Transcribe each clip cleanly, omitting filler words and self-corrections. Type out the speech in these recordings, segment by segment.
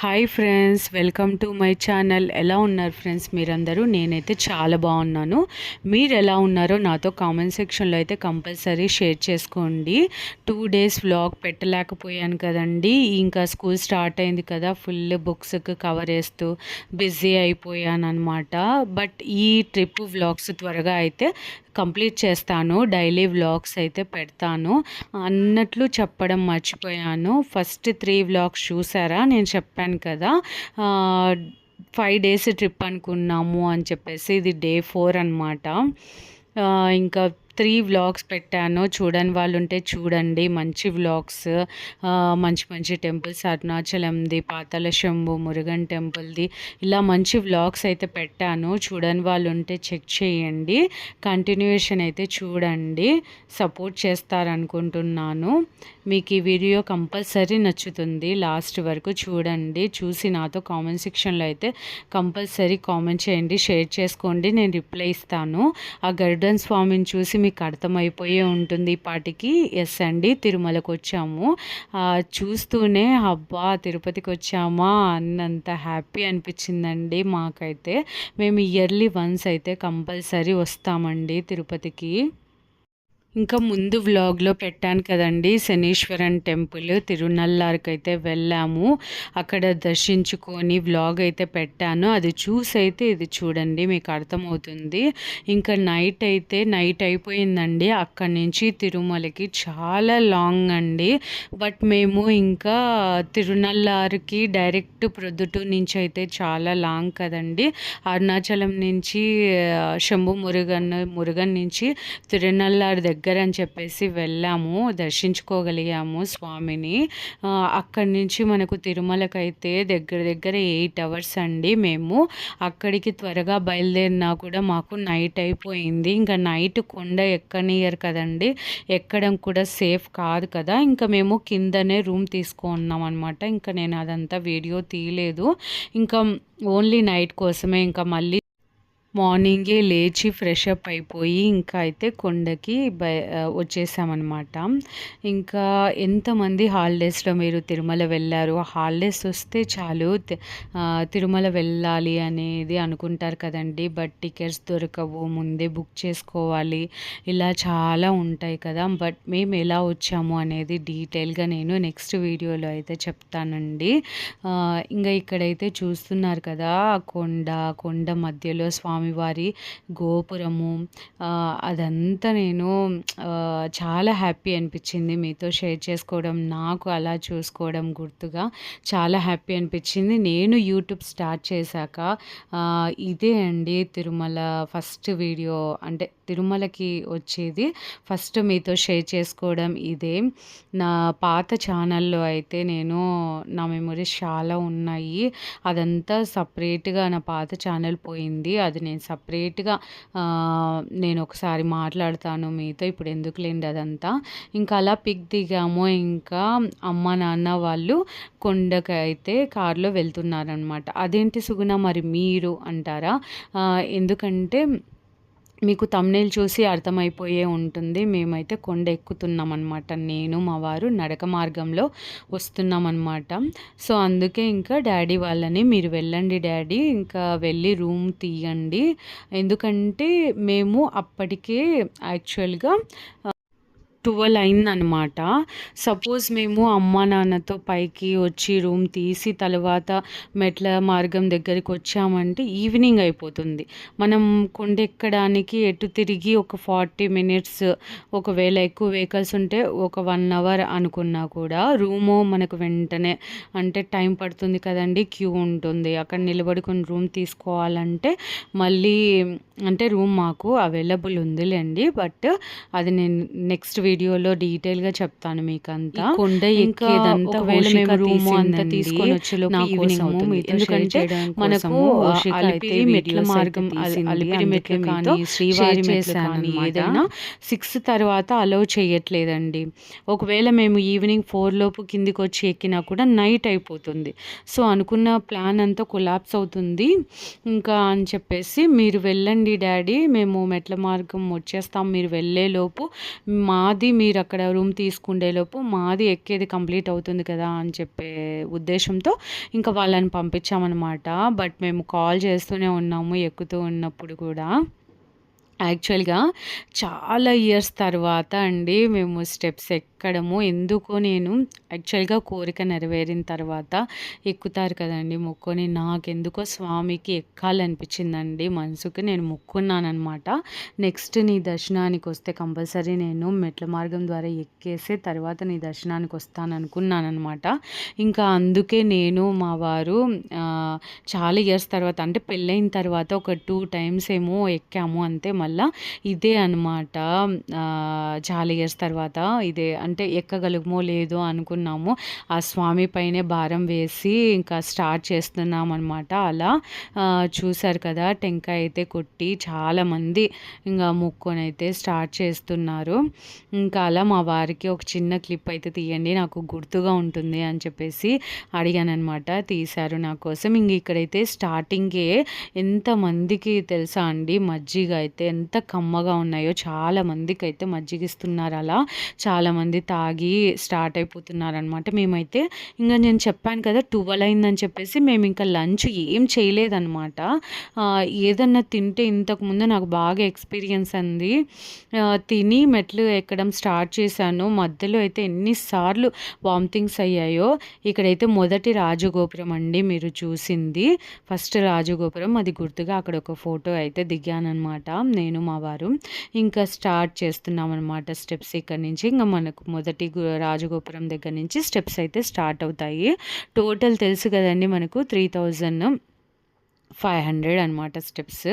Hi friends, welcome to my channel. ఎలా ఉన్నారు friends మీరందరూ? నేనైతే చాలా బాగున్నాను. మీరు ఎలా ఉన్నారో నాతో కామెంట్ సెక్షన్లో అయితే కంపల్సరీ షేర్ చేసుకోండి. 2 డేస్ వ్లాగ్ పెట్టలేకపోయాను కదండి. ఇంకా స్కూల్ స్టార్ట్ అయింది కదా, ఫుల్ బుక్స్కి కవర్ వేస్తూ బిజీ అయిపోయాను అనమాట. బట్ ఈ ట్రిప్ వ్లాగ్స్ త్వరగా అయితే కంప్లీట్ చేస్తాను. డైలీ వ్లాగ్స్ అయితే పెడతాను అన్నట్లు చెప్పడం మర్చిపోయాను. ఫస్ట్ 3 వ్లాగ్స్ చూసారా? నేను చెప్పాను కదా 5 డేస్ ట్రిప్ అనుకున్నాము అని చెప్పేసి. ఇది డే 4 అనమాట. ఇంకా 3 వ్లాగ్స్ పెట్టాను. చూడని వాళ్ళు ఉంటే చూడండి. మంచి వ్లాగ్స్, మంచి మంచి టెంపుల్స్, అరుణాచలంది, పాతాళ శంభు, మురుగన్ టెంపుల్ది, ఇలా మంచి వ్లాగ్స్ అయితే పెట్టాను. చూడని వాళ్ళు ఉంటే చెక్ చేయండి. కంటిన్యూషన్ అయితే చూడండి. సపోర్ట్ చేస్తారనుకుంటున్నాను. మీకు ఈ వీడియో కంపల్సరీ నచ్చుతుంది. లాస్ట్ వరకు చూడండి. చూసి నాతో కామెంట్ సెక్షన్లో అయితే కంపల్సరీ కామెంట్ చేయండి, షేర్ చేసుకోండి. నేను రిప్లై ఇస్తాను. ఆ గరుడన్ స్వామిని చూసి మీకు అర్థమైపోయే ఉంటుంది ఈ పాటికి. ఎస్ అండి, తిరుమలకు వచ్చాము. చూస్తూనే అబ్బా తిరుపతికి వచ్చామా అన్నంత హ్యాపీ అనిపించిందండి మాకైతే. మేము ఇయర్లీ వన్స్ అయితే కంపల్సరీ వస్తామండి తిరుపతికి. ఇంకా ముందు వ్లాగ్లో పెట్టాను కదండి, శనీశ్వరన్ టెంపుల్ తిరునల్లార్కి అయితే వెళ్ళాము. అక్కడ దర్శించుకొని వ్లాగ్ అయితే పెట్టాను. అది చూసి అయితే ఇది చూడండి, మీకు అర్థమవుతుంది. ఇంకా నైట్ అయిపోయిందండి. అక్కడి నుంచి తిరుమలకి చాలా లాంగ్ అండి. బట్ మేము ఇంకా తిరునల్లార్కి డైరెక్ట్ ప్రొద్దుటూరు నుంచి అయితే చాలా లాంగ్ కదండి. అరుణాచలం నుంచి శంభు మురుగన్ నుంచి తిరునల్లార్ దగ్గర అని చెప్పేసి వెళ్ళాము, దర్శించుకోగలిగాము స్వామిని. అక్కడి నుంచి మనకు తిరుమలకైతే దగ్గర 8 అవర్స్ అండి. మేము అక్కడికి త్వరగా బయలుదేరినా కూడా మాకు నైట్ అయిపోయింది. ఇంకా నైట్ కొండ ఎక్కనియరు కదండి, ఎక్కడం కూడా సేఫ్ కాదు కదా. ఇంకా మేము కిందనే రూమ్ తీసుకున్నాం అనమాట. ఇంకా నేను అదంతా వీడియో తీయలేదు. ఇంకా ఓన్లీ నైట్ కోసమే. ఇంకా మళ్ళీ మార్నింగే లేచి ఫ్రెష్ అప్ అయిపోయి ఇంకా అయితే కొండకి వచ్చేసామన్నమాట. ఇంకా ఎంతమంది హాలిడేస్లో మీరు తిరుమల వెళ్ళారు? హాలిడేస్ వస్తే చాలు తిరుమల వెళ్ళాలి అనేది అనుకుంటారు కదండి. బట్ టికెట్స్ దొరకవు, ముందే బుక్ చేసుకోవాలి, ఇలా చాలా ఉంటాయి కదా. బట్ మేము ఎలా వచ్చాము అనేది డీటెయిల్గా నేను నెక్స్ట్ వీడియోలో అయితే చెప్తానండి. ఇంకా ఇక్కడైతే చూస్తున్నారు కదా, కొండ మధ్యలో స్వామివారి గోపురము, అదంతా నేను చాలా హ్యాపీ అనిపించింది మీతో షేర్ చేసుకోవడం. నాకు అలా చూసుకోవడం గుర్తుగా చాలా హ్యాపీ అనిపించింది. నేను యూట్యూబ్ స్టార్ట్ చేశాక ఇదే అండి తిరుమల ఫస్ట్ వీడియో. అంటే తిరుమలకి వచ్చేది ఫస్ట్ మీతో షేర్ చేసుకోవడం ఇదే. నా పాత ఛానల్లో అయితే నా మెమరీస్ చాలా ఉన్నాయి. అదంతా సపరేట్గా నా పాత ఛానల్ పోయింది. అది నేను సపరేట్గా నేను ఒకసారి మాట్లాడతాను మీతో. ఇప్పుడు ఎందుకులేండి అదంతా. ఇంకా అలా పిక్ దిగాము. ఇంకా అమ్మ నాన్న వాళ్ళు కొండకి అయితే కారులో వెళ్తున్నారనమాట. అదేంటి సుగుణ మరి మీరు అంటారా? ఎందుకంటే మీకు థంబ్నెయిల్ చూసి అర్థమైపోయే ఉంటుంది. మేమైతే కొండ ఎక్కుతున్నాం అనమాట. నేను మా వారు నడక మార్గంలో వస్తున్నాం అనమాట. సో అందుకే ఇంకా డాడీ వాళ్ళని మీరు వెళ్ళండి డాడీ, ఇంకా వెళ్ళి రూమ్ తీయండి. ఎందుకంటే మేము అప్పటికే యాక్చువల్గా 12 అయిందనమాట. సపోజ్ మేము అమ్మ నాన్నతో పైకి వచ్చి రూమ్ తీసి తర్వాత మెట్ల మార్గం దగ్గరికి వచ్చామంటే ఈవినింగ్ అయిపోతుంది. మనం కొండ ఎక్కడానికి ఎటు తిరిగి ఒక 40 మినిట్స్, ఒకవేళ ఎక్కువ వెహికల్స్ ఉంటే ఒక 1 అవర్ అనుకున్నా కూడా రూము మనకు వెంటనే అంటే టైం పడుతుంది కదండి, క్యూ ఉంటుంది. అక్కడ నిలబడుకొని రూమ్ తీసుకోవాలంటే మళ్ళీ అంటే రూమ్ మాకు అవైలబుల్ ఉందిలేండి. బట్ అది నేను నెక్స్ట్ వీడియోలో డీటెయిల్గా చెప్తాను మీకు అంతా. కొండ ఎక్కేదంతా మేము రూమ్ అంతా తీసుకొని వచ్చేలోపు ఎందుకంటే మనకు అలిపిరి మెట్ల మార్గం, అలిపిరి మెట్లు కానీ శ్రీవారి మెట్లు కానీ ఏదైనా 6 తర్వాత అలౌ చేయట్లేదండి. ఒకవేళ మేము ఈవినింగ్ 4 లోపు కిందికి వచ్చి ఎక్కినా కూడా నైట్ అయిపోతుంది. సో అనుకున్న ప్లాన్ అంతా కొలాప్స్ అవుతుంది ఇంకా అని చెప్పేసి మీరు వెళ్ళండి డాడీ, మేము మెట్ల మార్గం వచ్చేస్తాం, మీరు వెళ్ళేలోపు మా మాది మీరు అక్కడ రూమ్ తీసుకుండేలోపు మాది ఎక్కేది కంప్లీట్ అవుతుంది కదా అని చెప్పే ఉద్దేశంతో ఇంకా వాళ్ళని పంపించామన్నమాట. బట్ మేము కాల్ చేస్తూనే ఉన్నాము ఎక్కుతూ ఉన్నప్పుడు కూడా. యాక్చువల్‌గా చాలా ఇయర్స్ తర్వాత అండి మేము స్టెప్స్ ఎక్కడము. ఎందుకో నేను యాక్చువల్‌గా కోరిక నెరవేరిన తర్వాత ఎక్కుతారు కదండీ మొక్కుని. నాకెందుకో స్వామికి ఎక్కాలనిపించిందండి మనసుకి. నేను మొక్కున్నాననమాట. నెక్స్ట్ నీ దర్శనానికొస్తే కంపల్సరీ నేను మెట్ల మార్గం ద్వారా ఎక్కేసి తర్వాత నీ దర్శనానికొస్తాననుకున్నాననమాట. ఇంకా అందుకే నేను మా వారు చాలా ఇయర్స్ తర్వాత అంటే పెళ్ళైన తర్వాత ఒక 2 టైమ్స్ ఏమో ఎక్కాము అంతే. మళ్ళా ఇదే అనమాట. చాలా ఇయర్స్ తర్వాత ఇదే అంటే ఎక్కగలుగుమో లేదో అనుకున్నాము. ఆ స్వామి పైనే భారం వేసి ఇంకా స్టార్ట్ చేస్తున్నామనమాట. అలా చూసారు కదా టెంకాయ అయితే కొట్టి చాలామంది ఇంకా మొక్కునైతే స్టార్ట్ చేస్తున్నారు. ఇంకా అలా మా వారికి ఒక చిన్న క్లిప్ అయితే తీయండి నాకు గుర్తుగా ఉంటుంది అని చెప్పేసి అడిగాననమాట. తీశారు నా కోసం. ఇంక ఇక్కడైతే స్టార్టింగే ఎంతమందికి తెలుసా అండి మజ్జిగ అయితే ఎంత కమ్మగా ఉన్నాయో. చాలామందికి అయితే మజ్జిగ ఇస్తున్నారు. అలా చాలామంది తాగి స్టార్ట్ అయిపోతున్నారనమాట. మేమైతే ఇంకా నేను చెప్పాను కదా 12 అయిందని చెప్పేసి మేము ఇంకా లంచ్ ఏం చేయలేదన్నమాట. ఏదన్నా తింటే ఇంతకుముందు నాకు బాగా ఎక్స్పీరియన్స్ అంది. తిని మెట్లు ఎక్కడం స్టార్ట్ చేశాను. మధ్యలో అయితే ఎన్నిసార్లు వామిటింగ్స్ అయ్యాయో. ఇక్కడైతే మొదటి రాజగోపురం అండి మీరు చూసింది. ఫస్ట్ రాజగోపురం అది గుర్తుగా అక్కడ ఒక ఫోటో అయితే దిగాననమాట నేను మా వారు. ఇంకా స్టార్ట్ చేస్తున్నామన్నమాట స్టెప్స్ ఇక్కడి నుంచి. ఇంకా మనకు మొదటి రాజగోపురం దగ్గర నుంచి స్టెప్స్ అయితే స్టార్ట్ అవుతాయి. టోటల్ తెలుసు కదండి మనకు 3500 అనమాట స్టెప్స్.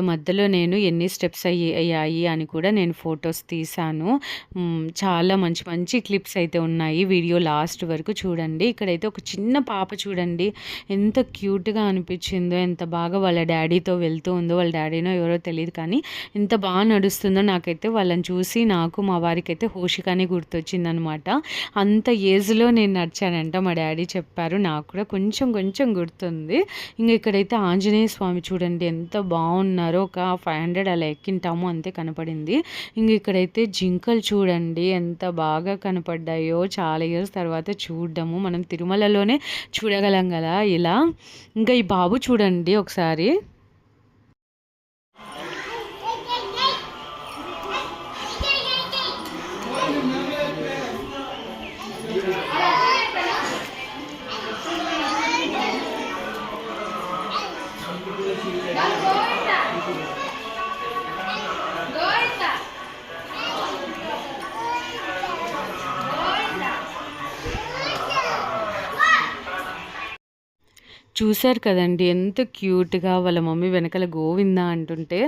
మధ్యలో నేను ఎన్ని స్టెప్స్ అయ్యాయి అని కూడా నేను ఫొటోస్ తీశాను. చాలా మంచి మంచి క్లిప్స్ అయితే ఉన్నాయి. వీడియో లాస్ట్ వరకు చూడండి. ఇక్కడైతే ఒక చిన్న పాప చూడండి ఎంత క్యూట్గా అనిపించిందో, ఎంత బాగా వాళ్ళ డాడీతో వెళ్తూ ఉందో. వాళ్ళ డాడీనో ఎవరో తెలియదు కానీ ఎంత బాగా నడుస్తుందో. నాకైతే వాళ్ళని చూసి నాకు మా వారికైతే హోషికానే గుర్తొచ్చిందనమాట. అంత ఏజ్లో నేను నడిచానంట మా డాడీ చెప్పారు. నాకు కూడా కొంచెం కొంచెం గుర్తుంది. ఇంకా ఇక్కడైతే ఆంజనేయ స్వామి చూడండి ఎంత బాగున్నారో. ఒక 500 అలా ఎక్కింటాము అంతే కనపడింది. ఇంక ఇక్కడైతే జింకలు చూడండి ఎంత బాగా కనపడ్డాయో. చాలా ఇయర్స్ తర్వాత చూడడము. మనం తిరుమలలోనే చూడగలం కదా ఇలా. ఇంకా ఈ బాబు చూడండి ఒకసారి. చూశారు కదండీ ఎంత క్యూట్‌గా వాళ్ళ మమ్మీ వెనకాల గోవింద అంటుంటే,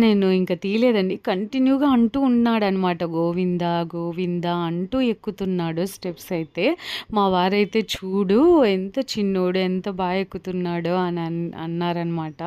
నేను తీయలేదండి. కంటిన్యూగా అంటూ ఉన్నాడనమాట గోవింద, గోవింద అంటూ ఎక్కుతున్నాడు స్టెప్స్ అయితే. మా వారైతే చూడు ఎంత చిన్నోడు ఎంత బాగా ఎక్కుతున్నాడో అని అన్నారనమాట.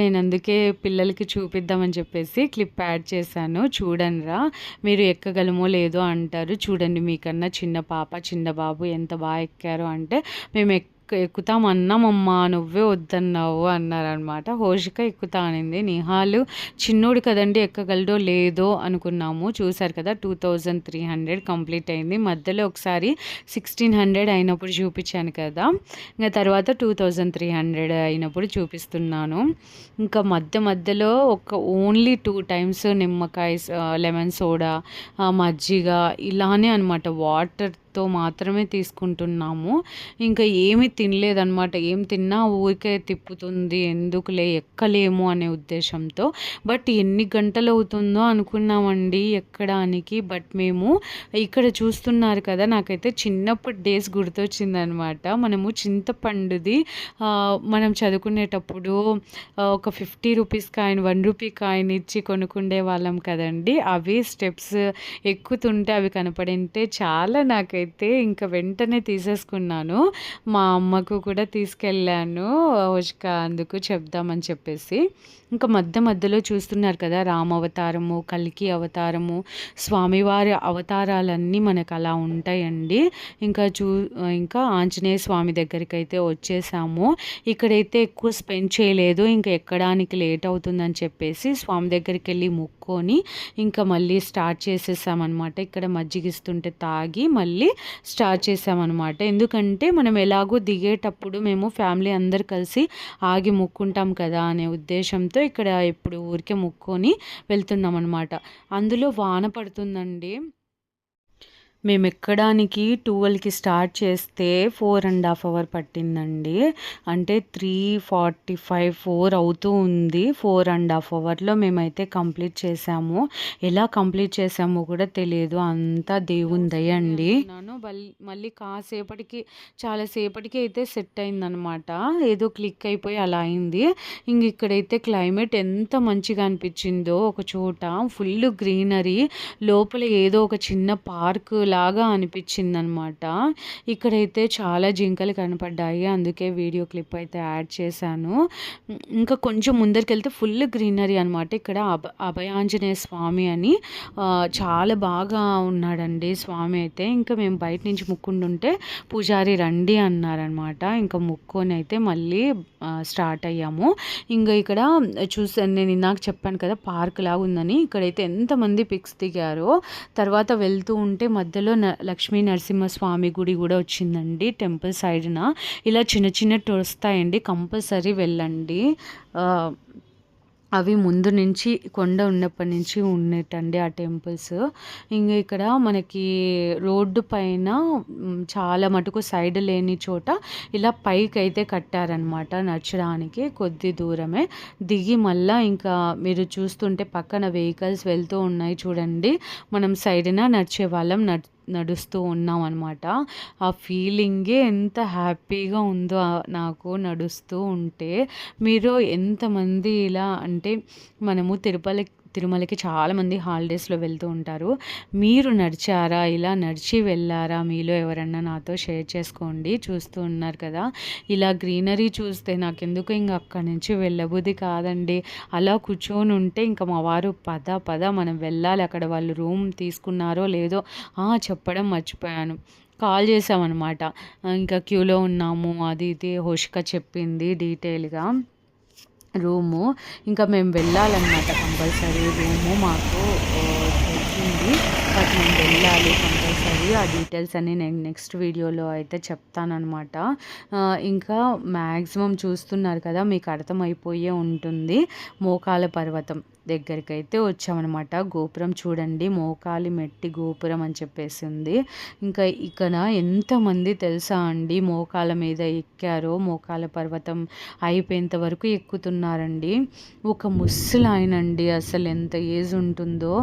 నేను అందుకే పిల్లలకి చూపిద్దామని చెప్పేసి క్లిప్ యాడ్ చేశాను. చూడండిరా మీరు ఎక్కగలమో లేదో అంటారు. చూడండి మీకన్నా చిన్న పాప, చిన్న బాబు ఎంత బాగా ఎక్కారో అంటే, మేము ఎక్కుతాం అన్నామమ్మా నువ్వే వద్దన్నావు అన్నారనమాట. హోషిక ఎక్కుతా అనింది. నిహాలు చిన్నోడు కదండి ఎక్కగలడో లేదో అనుకున్నాము. చూసారు కదా 2300 కంప్లీట్ అయింది. మధ్యలో ఒకసారి 1600 అయినప్పుడు చూపించాను కదా. ఇంకా తర్వాత 2300 అయినప్పుడు చూపిస్తున్నాను. ఇంకా మధ్యలో ఓన్లీ 2 టైమ్స్ నిమ్మకాయ లెమన్ సోడా మజ్జిగ ఇలానే అనమాట వాటర్తో మాత్రమే తీసుకుంటున్నాము. ఇంకా ఏమీ తినలేదనమాట. ఏం తిన్నా ఊరికే తిప్పుతుంది ఎందుకులే ఎక్కలేము అనే ఉద్దేశంతో. బట్ ఎన్ని గంటలు అవుతుందో అనుకున్నామండి ఎక్కడానికి. బట్ మేము ఇక్కడ చూస్తున్నారు కదా నాకైతే చిన్నప్పటి డేస్ గుర్తొచ్చిందనమాట. మనము చింతపండుది మనం చదువుకునేటప్పుడు ఒక 50 రూపీస్ కాయిన్ 1 రూపీ కాయిన్ ఇచ్చి కొనుక్కుండే వాళ్ళం కదండి. అవి స్టెప్స్ ఎక్కుతుంటే అవి కనపడింటే చాలా నాకైతే అయితే ఇంకా వెంటనే తీసేసుకున్నాను. మా అమ్మకు కూడా తీసుకెళ్ళాను. అందుకు చెప్దామని చెప్పేసి. ఇంకా మధ్యలో చూస్తున్నారు కదా, రామావతారము, కల్కి అవతారము, స్వామివారి అవతారాలన్నీ మనకు అలా ఉంటాయండి. ఇంకా ఇంకా ఆంజనేయ స్వామి దగ్గరికైతే వచ్చేసాము. ఇక్కడైతే ఎక్కువ స్పెండ్ చేయలేదు. ఇంకా ఎక్కడానికి లేట్ అవుతుందని చెప్పేసి స్వామి దగ్గరికి వెళ్ళి మొక్కొని ఇంకా మళ్ళీ స్టార్ట్ చేసేసామన్నమాట. ఇక్కడ మజ్జిగిస్తుంటే తాగి మళ్ళీ స్టార్ట్ చేసామన్నమాట. ఎందుకంటే మనం ఎలాగో దిగేటప్పుడు మేము ఫ్యామిలీ అందరు కలిసి ఆగి మొక్కుంటాం కదా అనే ఉద్దేశంతో ఇక్కడ ఇప్పుడు ఊరికే మొక్కొని వెళ్తున్నాం అనమాట. అందులో వాన పడుతుందండి. మేము ఎక్కడానికి 12కి స్టార్ట్ చేస్తే 4.5 అవర్ పట్టిందండి. అంటే 3:45, 4 అవుతూ ఉంది. 4.5 అవర్లో మేమైతే కంప్లీట్ చేసాము. ఎలా కంప్లీట్ చేసామో కూడా తెలియదు. అంతా దేవుని దయ అండి. మళ్ళీ చాలాసేపటికి అయితే సెట్ అయిందనమాట. ఏదో క్లిక్ అయిపోయి అలా అయింది. ఇక్కడైతే క్లైమేట్ ఎంత మంచిగా అనిపించిందో, ఒక చోట ఫుల్ గ్రీనరీ, లోపల ఏదో ఒక చిన్న పార్క్ లాగా అనిపించిందనమాట. ఇక్కడైతే చాలా జింకలు కనపడ్డాయి. అందుకే వీడియో క్లిప్ అయితే యాడ్ చేశాను. ఇంకా కొంచెం ముందరికెళ్తే ఫుల్ గ్రీనరీ అనమాట. ఇక్కడ అభయాంజనేయ స్వామి అని చాలా బాగా ఉన్నాడండి స్వామి అయితే. ఇంకా మేము బయట నుంచి ముక్కుంటుంటే పూజారి రండి అన్నారనమాట. ఇంకా ముక్కొని అయితే మళ్ళీ స్టార్ట్ అయ్యాము. ఇంకా ఇక్కడ చూసాను, నేను ఇందాక చెప్పాను కదా పార్క్ లాగా ఉందని. ఇక్కడైతే ఎంతమంది పిక్స్ దిగారో. తర్వాత వెళ్తూ ఉంటే మధ్యలో లక్ష్మీ నరసింహస్వామి గుడి కూడా వచ్చిందండి టెంపుల్ సైడ్న. ఇలా చిన్నట్టు వస్తాయండి, కంపల్సరీ వెళ్ళండి. అవి ముందు నుంచి కొండ ఉన్నప్పటి నుంచి ఉన్నట్టండి ఆ టెంపుల్స్. ఇంకా ఇక్కడ మనకి రోడ్డు పైన చాలా మటుకు సైడ్ లేని చోట ఇలా పైకి అయితే కట్టారనమాట. నడచడానికి కొద్ది దూరమే దిగి మళ్ళా ఇంకా మీరు చూస్తుంటే పక్కన వెహికల్స్ వెళ్తూ ఉన్నాయి చూడండి. మనం సైడ్న నడిచే వాళ్ళం నడుస్తూ ఉన్నాం అనమాట. ఆ ఫీలింగే ఎంత హ్యాపీగా ఉందో నాకు నడుస్తూ ఉంటే. మీరు ఎంతమంది ఇలా అంటే మనము తిరుమలకి చాలామంది హాలిడేస్లో వెళ్తూ ఉంటారు. మీరు నడిచారా, ఇలా నడిచి వెళ్ళారా, మీలో ఎవరన్నా నాతో షేర్ చేసుకోండి. చూస్తూ ఉన్నారు కదా, ఇలా గ్రీనరీ చూస్తే నాకెందుకు ఇంకా అక్కడి నుంచి వెళ్ళబుద్ధి కాదండి. అలా కూర్చొని ఉంటే ఇంకా మా వారు పద మనం వెళ్ళాలి, అక్కడ వాళ్ళు రూమ్ తీసుకున్నారో లేదో చెప్పడం మర్చిపోయాను. కాల్ చేసామన్నమాట. ఇంకా క్యూలో ఉన్నాము అది ఇది హోషిక చెప్పింది డీటెయిల్గా రూము. ఇంకా మేము వెళ్ళాలన్నమాట, కంపల్సరీ రూము మాకు వచ్చింది. బట్ మేము వెళ్ళాలి కంపల్సరీ. ఆ డీటెయిల్స్ అన్నీ నేను నెక్స్ట్ వీడియోలో అయితే చెప్తానమాట. ఇంకా మ్యాక్సిమం చూస్తున్నారు కదా, మీకు అర్థమైపోయే ఉంటుంది. మోకాల పర్వతం దగ్గరికి అయితే వచ్చామన్నమాట. గోపురం చూడండి, మోకాలి మెట్టి గోపురం అని చెప్పేసి ఉంది. ఇంకా ఇక్కడ ఎంతమంది తెలుసా అండి మోకాల మీద ఎక్కారో. మోకాల పర్వతం అయిపోయేంత వరకు ఎక్కుతున్నారండి. ఒక ముసలాయనండి, అసలు ఎంత ఏజ్ ఉంటుందో,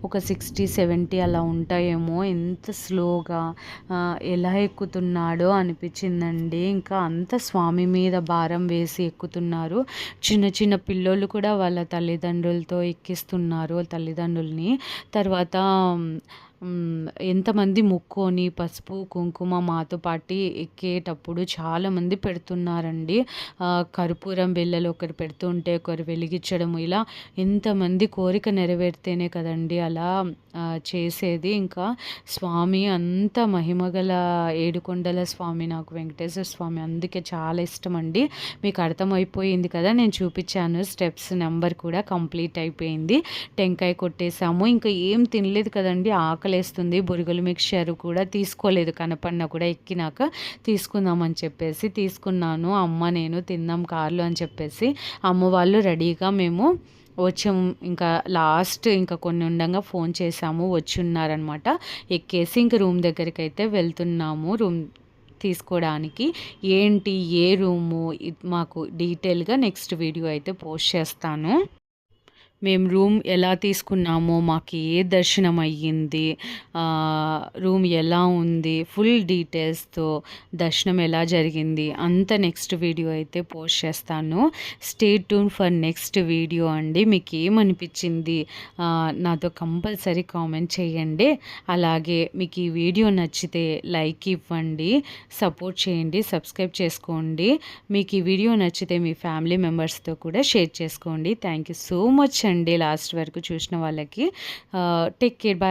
ఒక 60-70 అలా ఉంటాయేమో. ఎంత స్లోగా ఎలా ఎక్కుతున్నాడో అనిపించిందండి. ఇంకా అంత స్వామి మీద భారం వేసి ఎక్కుతున్నారు. చిన్న పిల్లోళ్ళు కూడా వాళ్ళ తల్లిదండ్రులతో ఎక్కిస్తున్నారు తల్లిదండ్రుల్ని. తర్వాత ఎంతమంది మొక్కొని పసుపు కుంకుమ మాతో పాటు ఎక్కేటప్పుడు చాలామంది పెడుతున్నారండి. కర్పూరం బిళ్ళలు ఒకరు పెడుతుంటే ఒకరు వెలిగించడం, ఇలా ఎంతమంది కోరిక నెరవేరితేనే కదండి అలా చేసేది. ఇంకా స్వామి అంత మహిమగల ఏడుకొండల స్వామి నాకు వెంకటేశ్వర స్వామి అందుకే చాలా ఇష్టం అండి. మీకు అర్థమైపోయింది కదా, నేను చూపించాను స్టెప్స్ నెంబర్ కూడా కంప్లీట్ అయిపోయింది. టెంకాయ కొట్టేసాము. ఇంకా ఏం తినలేదు కదండి, ఆకలేస్తుంది. బొరుగులు మిక్చర్ కూడా తీసుకోలేదు, కనపడినా కూడా ఎక్కినాక తీసుకుందామని చెప్పేసి తీసుకున్నాను. అమ్మ నేను తిన్నాం కార్లో అని చెప్పేసి అమ్మ వాళ్ళు రెడీగా మేము వచ్చాము. ఇంకా లాస్ట్ ఇంకా కొన్ని ఉండగా ఫోన్ చేసాము, వచ్చి ఉన్నారనమాట. ఎక్కేసి ఇంక రూమ్ దగ్గరికి అయితే వెళ్తున్నాము. రూమ్ తీసుకోవడానికి ఏంటి ఏ రూము మాకు డీటెయిల్గా నెక్స్ట్ వీడియో అయితే పోస్ట్ చేస్తాను. మేము రూమ్ ఎలా తీసుకున్నామో, మాకు ఏ దర్శనం అయ్యింది, రూమ్ ఎలా ఉంది, ఫుల్ డీటెయిల్స్తో దర్శనం ఎలా జరిగింది అంత నెక్స్ట్ వీడియో అయితే పోస్ట్ చేస్తాను. Stay tune for next video అండి. మీకు ఏమనిపించింది నాతో కంపల్సరీ కామెంట్ చేయండి. అలాగే మీకు ఈ వీడియో నచ్చితే లైక్ ఇవ్వండి, సపోర్ట్ చేయండి, సబ్స్క్రైబ్ చేసుకోండి. మీకు ఈ వీడియో నచ్చితే మీ ఫ్యామిలీ మెంబర్స్తో కూడా షేర్ చేసుకోండి. థ్యాంక్ యూ సో మచ్ అండి లాస్ట్ వరకు చూసిన వాళ్ళకి. Take care, bye.